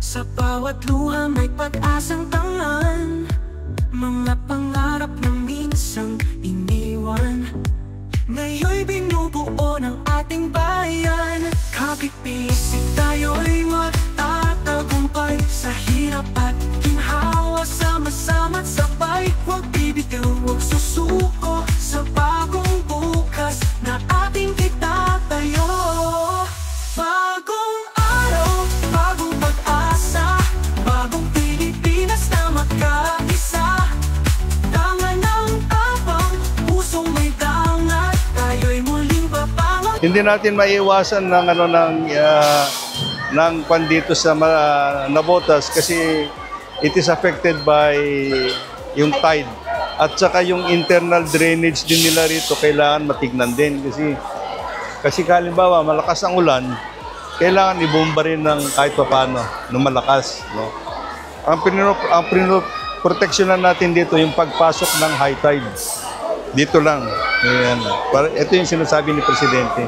Sa bawat luha may pag-asang tangan, mga pangarap na minsang iniwan, ngayon'y binubuo ng ating bayan. Kapit-pisik tayo'y magtatagumpay sa hirap at ginhawa, sama-sama't sabay. Huwag bibitaw, huwag susuko sa bagong bukas na ating itatayo. Bagong araw, bagong pag-asa, bagong Pilipinas na magkaisa. Tangan ng tapang, pusong may dangat, tayo'y muling babangon. Hindi natin maiiwasan ng dito sa Navotas kasi it is affected by yung tide. At saka yung internal drainage din nila rito kailangan matignan din kasi halimbawa malakas ang ulan, kailangan ibomba rin ng kahit paano, ng malakas, no? Ang proteksyonan natin dito yung pagpasok ng high tide. Dito lang. Ayan. Ito yung sinasabi ni Presidente.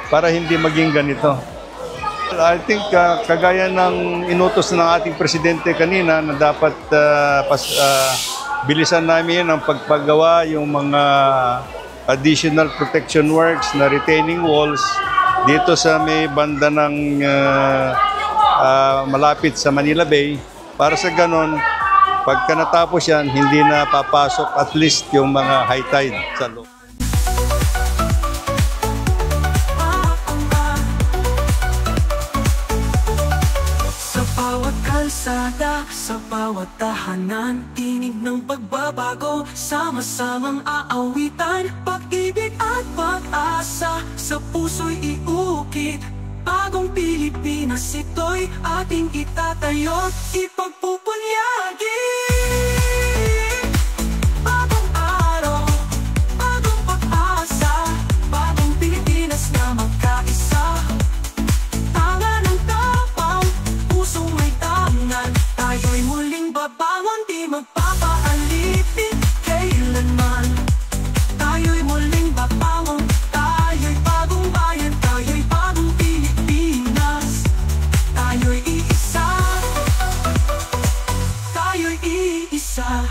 Para hindi maging ganito. I think kagaya ng inutos ng ating Presidente kanina na dapat bilisan namin ang pagpagawa yung mga additional protection works na retaining walls dito sa may banda ng malapit sa Manila Bay, para sa ganon pagka natapos yan hindi na papasok at least yung mga high tide sa loob. Sa bawat kalsada, sa bawat tahanan, tinig ng pagbabago, sama-samang aawitan, pag-ibig at pag-asa sa puso'y iukit. Bagong Pilipinas, ito'y ating itatayo, ipagpupunyagi. Bagong araw, bagong pag-asa, bagong Pilipinas na magkaisa. Tangan ng tapang, pusong may tangan, tayo'y muling babangon, di magpapaalipin kailanman. Tayo'y muling babangon, tayo'y bagong bayan, tayo'y bagong Pilipinas. Tayo'y iisa, tayo'y iisa.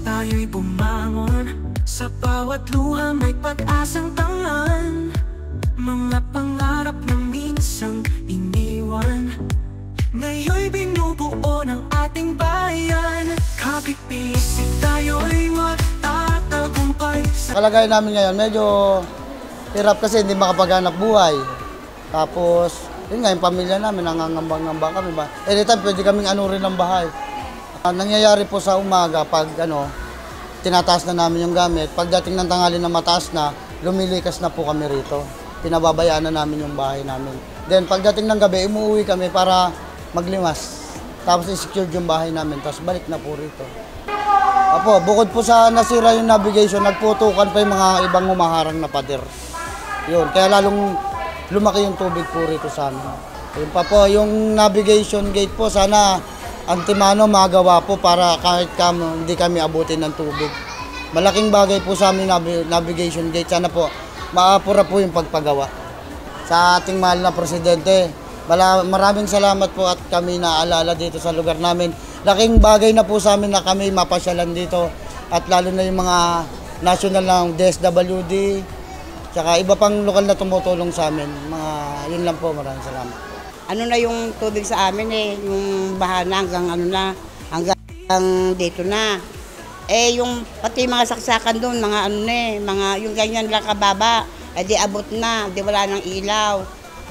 Tayo'y bumangon, sa bawat luha may pag-asang tangan, mga pangarap na minsang iniwan, ngayon'y binubuo ng ating bayan. Kapit-pisik tayo'y magtatagumpay. Kalagayan namin ngayon medyo hirap kasi hindi makapaghanap buhay. Tapos yun nga, yung pamilya namin nangangambang-ngambang kami ba. Anytime pwede kaming anurin ng bahay. Nangyayari po sa umaga pag tinataas na namin yung gamit. Pagdating ng tanghali na mataas na, lumilikas na po kami rito. Pinababayaan na namin yung bahay namin. Then pagdating ng gabi, umuwi kami para maglimas. Tapos i-secure yung bahay namin, tapos balik na po rito. Apo, bukod po sa nasira yung navigation, nagputukan pa yung mga ibang humaharang na pader. Yun, kaya lalong lumaki yung tubig po rito sa amin. Yun pa po, yung navigation gate po, sana antimano magawa po para kahit hindi kami abutin ng tubig. Malaking bagay po sa amin navigation gate. Sana po maapura po yung pagpagawa. Sa ating mahal na Presidente, maraming salamat po at kami naalala dito sa lugar namin. Laking bagay na po sa amin na kami mapasyalan dito at lalo na yung mga national ng DSWD tsaka iba pang lokal na tumutulong sa amin. Yun lang po, maraming salamat. Ano na yung tubig sa amin yung bahana hanggang dito na. Yung pati mga saksakan doon, mga yung ganyan lang kababa, di abot na, di wala nang ilaw.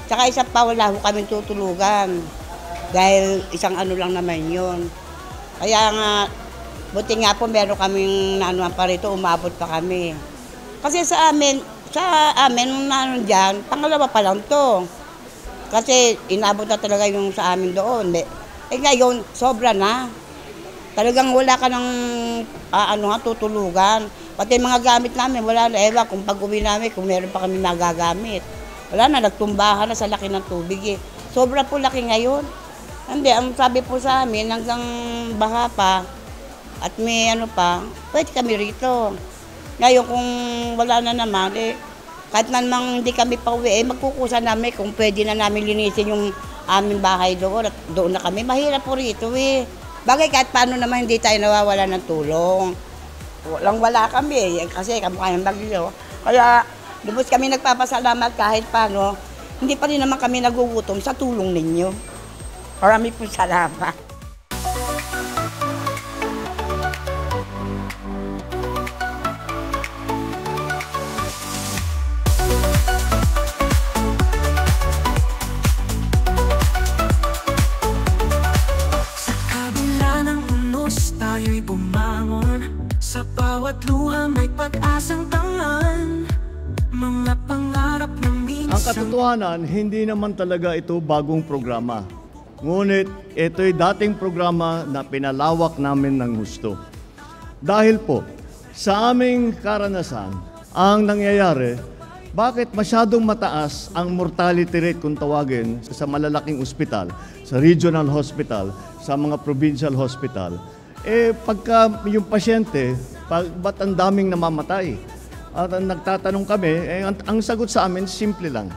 Tsaka isa pa, wala ho kami tutulugan. Dahil isang lang naman yun. Kaya nga, buti nga po meron kaming naanuhan pa rito, umabot pa kami. Kasi sa amin, nung dyan, pangalawa pa lang to. Kasi inabot na talaga yung sa amin doon. Ngayon, sobra na. Talagang wala ka ng tutulugan. Pati mga gamit namin, wala na. Ewan kung pag-uwi namin, kung meron pa kami nagagamit. Wala na, nagtumbahan na sa laki ng tubig eh. Sobra po laki ngayon. Hindi, ang sabi po sa amin, hanggang baha pa at may pwede kami rito. Ngayon kung wala na naman, kahit namang hindi kami pauwi, magkukusa namin kung pwede na namin linisin yung aming bahay doon at doon na kami. Mahirap po rito eh. Bagay kahit paano naman hindi tayo nawawala ng tulong. Wala kami kasi kamukha ng bagyo. Kaya lubos kami nagpapasalamat kahit paano. Hindi pa rin naman kami nagugutom sa tulong ninyo. Marami po salamat. Sa kabila ng unos tayo'y bumangon. Sa bawat luha may pag-asang tangan. Mga pangarap na minsan. Ang katotohanan, hindi naman talaga ito bagong programa. Ngunit ito'y dating programa na pinalawak namin ng gusto. Dahil po, sa aming karanasan, ang nangyayari, bakit masyadong mataas ang mortality rate kung tawagin sa malalaking ospital, sa regional hospital, sa mga provincial hospital, pagka yung pasyente, ba't ang daming namamatay? At nagtatanong kami, ang sagot sa amin, simple lang.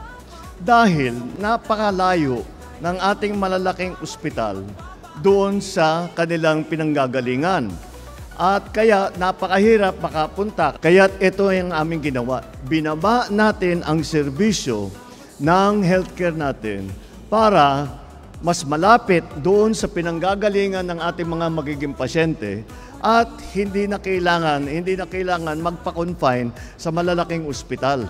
Dahil napakalayo ng ating malalaking ospital doon sa kanilang pinanggagalingan. At kaya napakahirap makapunta. Kaya ito ang aming ginawa. Binaba natin ang serbisyo ng healthcare natin para mas malapit doon sa pinanggagalingan ng ating mga magiging pasyente at hindi na kailangan magpa-confine sa malalaking ospital.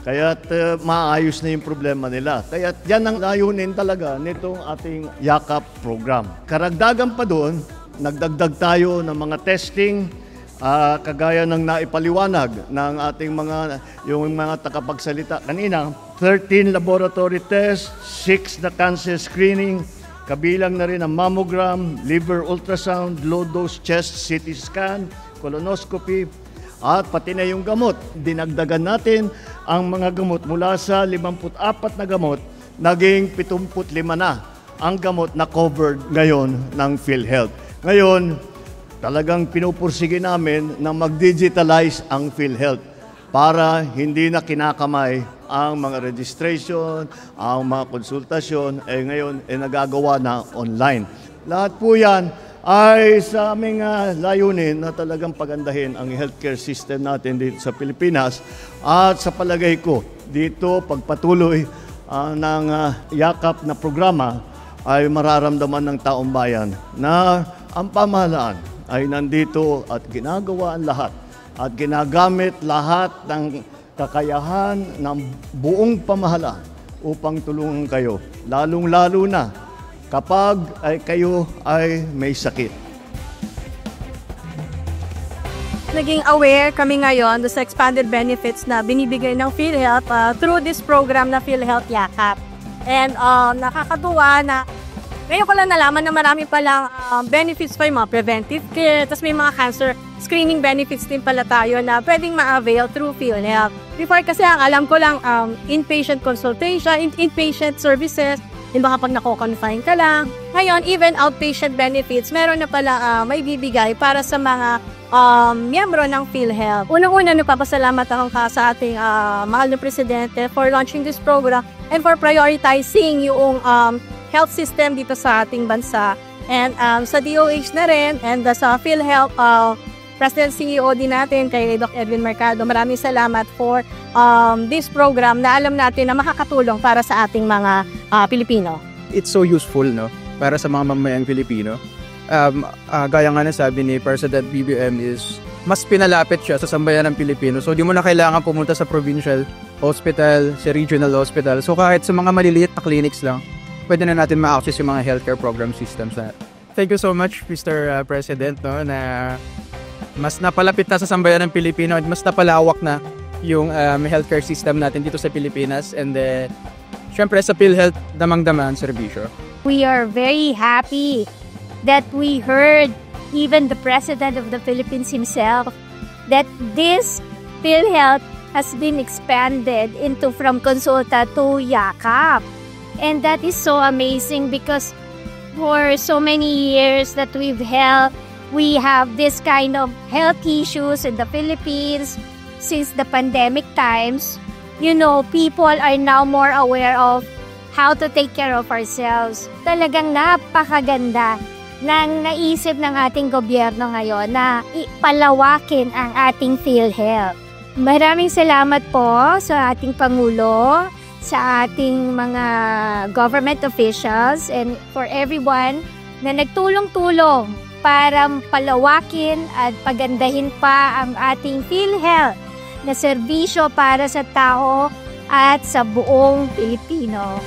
Kaya't maayos na yung problema nila. Kaya't yan ang layunin talaga nitong ating YAKAP program. Karagdagan pa doon, nagdagdag tayo ng mga testing, kagaya ng naipaliwanag ng ating yung mga takapagsalita kanina. 13 laboratory tests, 6 na cancer screening, kabilang na rin ang mammogram, liver ultrasound, low-dose chest CT scan, colonoscopy, at pati na yung gamot. Dinagdagan natin ang mga gamot mula sa 54 na gamot, naging 75 na ang gamot na covered ngayon ng PhilHealth. Ngayon, talagang pinupursige namin na mag-digitalize ang PhilHealth para hindi na kinakamay ang mga registration, ang mga konsultasyon, ngayon nagagawa na online. Lahat po yan ay sa aming layunin na talagang pagandahin ang healthcare system natin dito sa Pilipinas. At sa palagay ko, dito pagpatuloy ng YAKAP na programa ay mararamdaman ng taong bayan na ang pamahalaan ay nandito at ginagawa ang lahat at ginagamit lahat ng kakayahan ng buong pamahalaan upang tulungan kayo, lalong-lalo na kapag kayo ay may sakit. Naging aware kami ngayon sa expanded benefits na binibigay ng PhilHealth through this program na PhilHealth YAKAP. And nakakatuwa na ngayon ko lang nalaman na marami palang benefits pa yung mga preventive care, tapos may mga cancer screening benefits din pala tayo na pwedeng ma-avail through PhilHealth. Before kasi ang alam ko lang inpatient consultation, inpatient services, yung baka pag nako-confine ka lang. Ngayon, even outpatient benefits, meron na pala may bibigay para sa mga miyembro ng PhilHealth. Unang-una, nagpapasalamat ako sa ating mahal na presidente for launching this program and for prioritizing yung health system dito sa ating bansa. And sa DOH na rin and sa PhilHealth President CEO din natin kay Dr. Edwin Mercado, maraming salamat for this program na alam natin na makakatulong para sa ating mga Pilipino. It's so useful, no, para sa mga mamamayang Pilipino. Gaya nga na sabi ni President BBM is mas pinalapit siya sa sambayan ng Pilipino. So di mo na kailangan pumunta sa provincial hospital, sa regional hospital. So kahit sa mga maliliit na clinics lang, pwede na natin ma-access yung mga healthcare program systems na. Thank you so much, Mr. President, no, na mas napalapit na sa sambayan ng Pilipino at mas napalawak na yung healthcare system natin dito sa Pilipinas. And syempre sa PhilHealth, damang-dama ang serbisyo. We are very happy that we heard even the President of the Philippines himself, that this PhilHealth has been expanded into from Consulta to Yakap. And that is so amazing because for so many years that we have this kind of health issues in the Philippines since the pandemic times. You know, people are now more aware of how to take care of ourselves. Talagang napakaganda ng naisip ng ating gobyerno ngayon na ipalawakin ang ating PhilHealth. Maraming salamat po sa ating Pangulo, sa ating mga government officials, and for everyone na nagtulong-tulong para palawakin at pagandahin pa ang ating PhilHealth na serbisyo para sa tao at sa buong Pilipino.